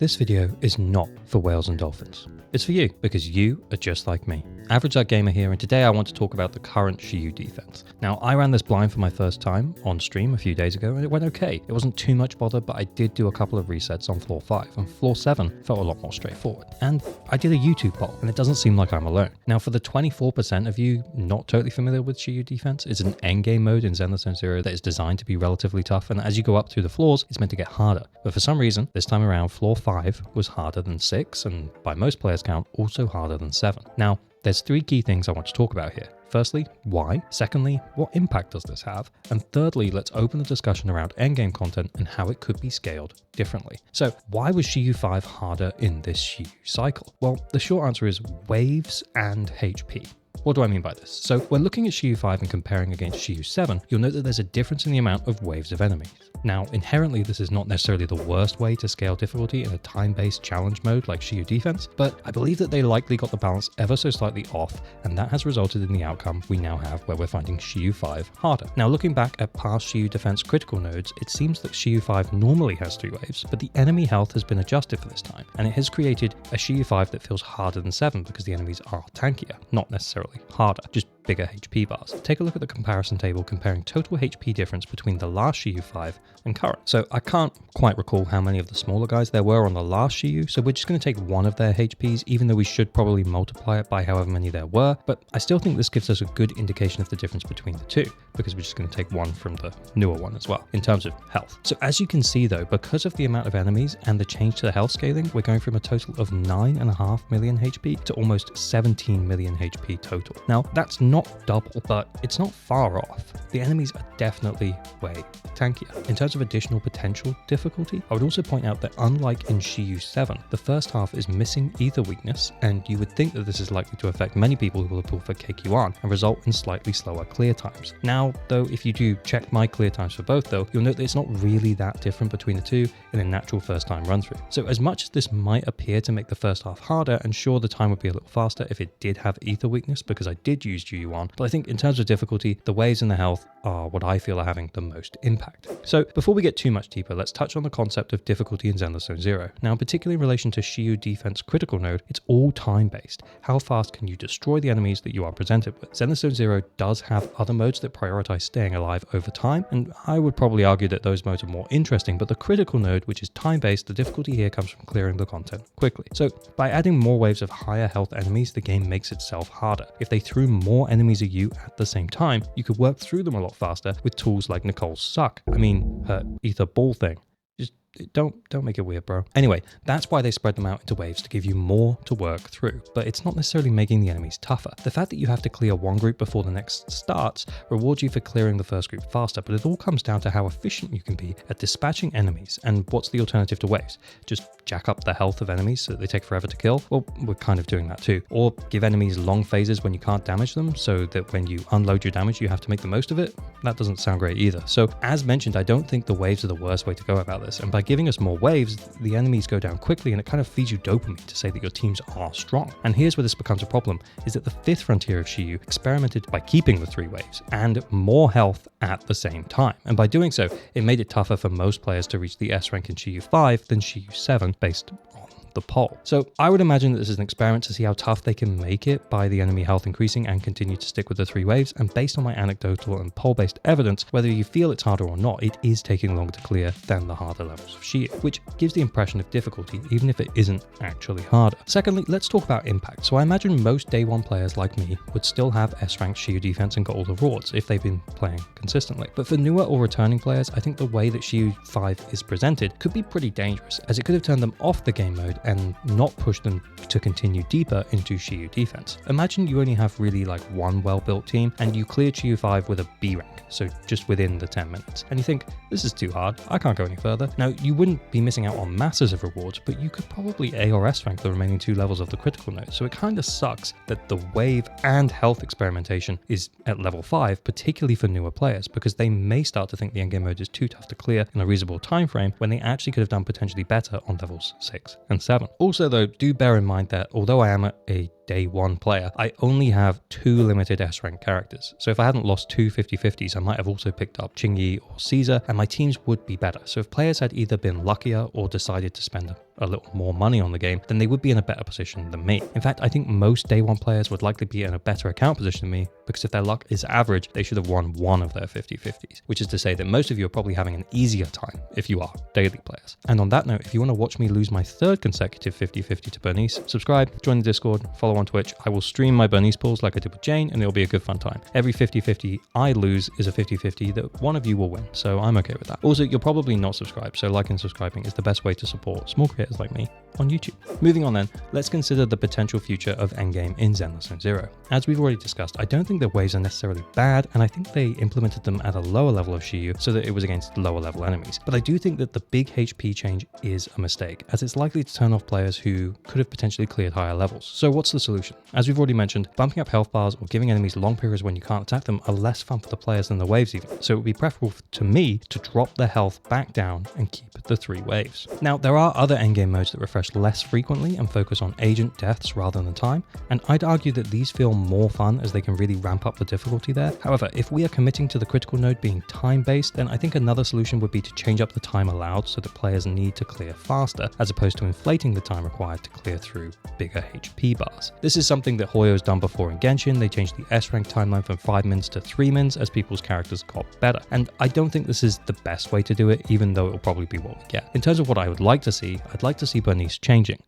This video is not for whales and dolphins. It's for you, because you are just like me. Average That Gamer here, and today I want to talk about the current Shiyu defense. Now, I ran this blind for my first time on stream a few days ago, and it went okay. It wasn't too much bother, but I did do a couple of resets on floor 5, and floor 7 felt a lot more straightforward. And I did a YouTube poll, and it doesn't seem like I'm alone. Now, for the 24% of you not totally familiar with Shiyu defense, it's an endgame mode in Zenlesszonezero that is designed to be relatively tough, and as you go up through the floors, it's meant to get harder. But for some reason, this time around, floor 5 was harder than 6, and by most players' count, also harder than 7. Now, there's 3 key things I want to talk about here. Firstly, why? Secondly, what impact does this have? And thirdly, let's open the discussion around endgame content and how it could be scaled differently. So why was Shiyu 5 harder in this Shiyu cycle? Well, the short answer is waves and HP. What do I mean by this? So when looking at Shiyu 5 and comparing against Shiyu 7, you'll note that there's a difference in the amount of waves of enemies. Now, inherently, this is not necessarily the worst way to scale difficulty in a time-based challenge mode like Shiyu Defense, but I believe that they likely got the balance ever so slightly off, and that has resulted in the outcome we now have where we're finding Shiyu 5 harder. Now, looking back at past Shiyu Defense Critical Nodes, it seems that Shiyu 5 normally has 3 waves, but the enemy health has been adjusted for this time, and it has created a Shiyu 5 that feels harder than 7 because the enemies are tankier, not necessarily harder, just bigger HP bars. Take a look at the comparison table comparing total HP difference between the last Shiyu 5 and current. So I can't quite recall how many of the smaller guys there were on the last Shiyu, so we're just going to take one of their HPs, even though we should probably multiply it by however many there were, but I still think this gives us a good indication of the difference between the two, because we're just going to take one from the newer one as well, in terms of health. So as you can see though, because of the amount of enemies and the change to the health scaling, we're going from a total of 9.5 million HP to almost 17 million HP total. Now, that's not double, but it's not far off. The enemies are definitely way tankier. In terms of additional potential difficulty, I would also point out that unlike in Shiyu 7, the first half is missing ether weakness, and you would think that this is likely to affect many people who will pull for KQ1 and result in slightly slower clear times. Now, though, if you do check my clear times for both though, you'll note that it's not really that different between the two in a natural first time run through. So as much as this might appear to make the first half harder, and sure, the time would be a little faster if it did have ether weakness, because I did use GU1, but I think in terms of difficulty, the waves and the health are what I feel are having the most impact. So before we get too much deeper, let's touch on the concept of difficulty in Zenlesszonezero. Now, particularly in relation to Shiyu Defense Critical Node, it's all time-based. How fast can you destroy the enemies that you are presented with? Zenlesszonezero does have other modes that prioritize staying alive over time, and I would probably argue that those modes are more interesting, but the Critical Node, which is time-based, the difficulty here comes from clearing the content quickly. So by adding more waves of higher health enemies, the game makes itself harder. If they threw more enemies at you at the same time, you could work through them a lot faster with tools like Nicole's Suck. I mean, her ether ball thing. Just don't make it weird, bro. Anyway, that's why they spread them out into waves, to give you more to work through, but it's not necessarily making the enemies tougher. The fact that you have to clear one group before the next starts rewards you for clearing the first group faster, but it all comes down to how efficient you can be at dispatching enemies. And what's the alternative to waves? Just jack up the health of enemies so that they take forever to kill? Well, we're kind of doing that too. Or give enemies long phases when you can't damage them, so that when you unload your damage, you have to make the most of it? That doesn't sound great either. So as mentioned, I don't think the waves are the worst way to go about this, and by giving us more waves, the enemies go down quickly, and it kind of feeds you dopamine to say that your teams are strong. And here's where this becomes a problem, is that the 5th frontier of Shiyu experimented by keeping the 3 waves and more health at the same time. And by doing so, it made it tougher for most players to reach the S rank in Shiyu 5 than Shiyu 7 based on the poll. So I would imagine that this is an experiment to see how tough they can make it by the enemy health increasing and continue to stick with the 3 waves. And based on my anecdotal and poll-based evidence, whether you feel it's harder or not, it is taking longer to clear than the harder levels of Shiyu, which gives the impression of difficulty even if it isn't actually harder. Secondly, let's talk about impact. So I imagine most day 1 players like me would still have S-rank Shiyu defense and got all the rewards if they've been playing consistently. But for newer or returning players, I think the way that Shiyu 5 is presented could be pretty dangerous, as it could have turned them off the game mode and not push them to continue deeper into Shiyu defense. Imagine you only have really like one well-built team and you cleared Shiyu 5 with a B rank, so just within the 10 minutes. And you think, this is too hard, I can't go any further. Now, you wouldn't be missing out on masses of rewards, but you could probably A or S rank the remaining 2 levels of the critical node. So it kind of sucks that the wave and health experimentation is at level 5, particularly for newer players, because they may start to think the endgame mode is too tough to clear in a reasonable time frame when they actually could have done potentially better on levels 6 and 7. Also though, do bear in mind that although I am at a day one player, I only have 2 limited S-rank characters. So if I hadn't lost 2 50-50s, I might have also picked up Qingyi or Caesar, and my teams would be better. So if players had either been luckier or decided to spend a little more money on the game, then they would be in a better position than me. In fact, I think most day one players would likely be in a better account position than me, because if their luck is average, they should have won one of their 50-50s, which is to say that most of you are probably having an easier time if you are daily players. And on that note, if you want to watch me lose my 3rd consecutive 50-50 to Bernice, subscribe, join the Discord, follow on Twitch. I will stream my Bernice pulls like I did with Jane, and it'll be a good fun time. Every 50-50 I lose is a 50-50 that one of you will win, so I'm okay with that. Also, you're probably not subscribed, so liking and subscribing is the best way to support small creators like me on YouTube. Moving on then, let's consider the potential future of endgame in Zenlesszonezero. As we've already discussed, I don't think the waves are necessarily bad, and I think they implemented them at a lower level of Shiyu so that it was against lower level enemies. But I do think that the big HP change is a mistake, as it's likely to turn off players who could have potentially cleared higher levels. So what's the solution? As we've already mentioned, bumping up health bars or giving enemies long periods when you can't attack them are less fun for the players than the waves even. So it would be preferable to me to drop their health back down and keep the 3 waves. Now, there are other endgame modes that refresh less frequently and focus on agent deaths rather than time, and I'd argue that these feel more fun as they can really ramp up the difficulty there. However, if we are committing to the critical node being time-based, then I think another solution would be to change up the time allowed so that players need to clear faster, as opposed to inflating the time required to clear through bigger HP bars. This is something that Hoyo's done before in Genshin. They changed the S-rank timeline from 5 mins to 3 mins as people's characters got better, and I don't think this is the best way to do it, even though it'll probably be what we get. In terms of what I would like to see, I'd like to see Bernice changing.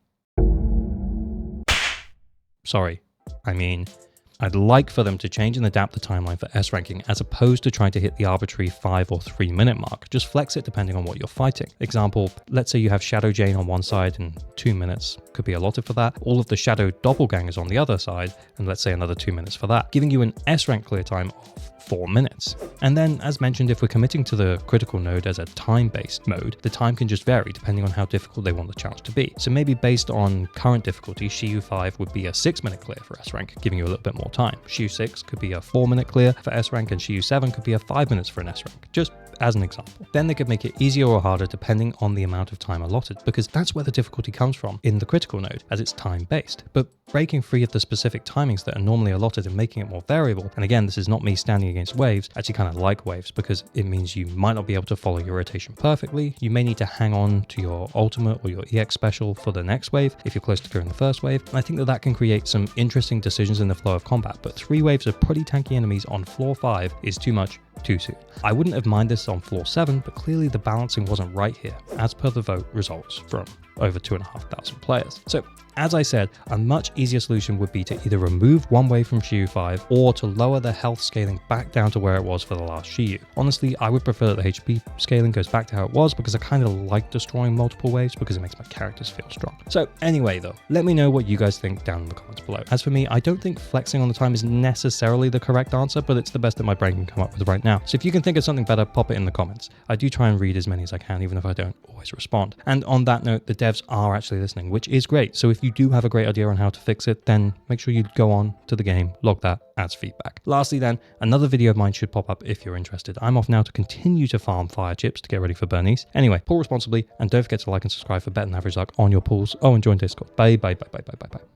I'd like for them to change and adapt the timeline for S ranking as opposed to trying to hit the arbitrary 5 or 3 minute mark. Just flex it depending on what you're fighting. Example, let's say you have Shadow Jane on one side and 2 minutes could be allotted for that. All of the Shadow doppelgangers on the other side, and let's say another 2 minutes for that, giving you an S rank clear time of 4 minutes. And then, as mentioned, if we're committing to the critical node as a time-based mode, the time can just vary depending on how difficult they want the challenge to be. So maybe based on current difficulty, Shiyu 5 would be a 6 minute clear for S rank, giving you a little bit more time. Shiyu 6 could be a 4 minute clear for S rank, and Shiyu 7 could be a 5 minutes for an S rank, just as an example. Then they could make it easier or harder depending on the amount of time allotted, because that's where the difficulty comes from in the critical node, as it's time-based. But breaking free of the specific timings that are normally allotted and making it more variable, and again, this is not me standing against waves, I actually kind of like waves because it means you might not be able to follow your rotation perfectly. You may need to hang on to your ultimate or your EX special for the next wave if you're close to clearing the first wave, and I think that can create some interesting decisions in the flow of combat. But 3 waves of pretty tanky enemies on floor 5 is too much too soon. I wouldn't have minded this on floor 7, but clearly the balancing wasn't right here, as per the vote results from over 2,500 players. So, as I said, a much easier solution would be to either remove one wave from Shiyu 5 or to lower the health scaling back down to where it was for the last Shiyu. Honestly, I would prefer that the HP scaling goes back to how it was because I kind of like destroying multiple waves because it makes my characters feel strong. So anyway though, let me know what you guys think down in the comments below. As for me, I don't think flexing on the time is necessarily the correct answer, but it's the best that my brain can come up with right now. So if you can think of something better, pop it in the comments. I do try and read as many as I can, even if I don't always respond. And on that note, the devs are actually listening, which is great. So if you do have a great idea on how to fix it, then make sure you go on to the game, log that as feedback. Lastly then, another video of mine should pop up if you're interested. I'm off now to continue to farm fire chips to get ready for Bernice. Anyway, pull responsibly and don't forget to like and subscribe for better than average luck on your pools. Oh, and join Discord. Bye.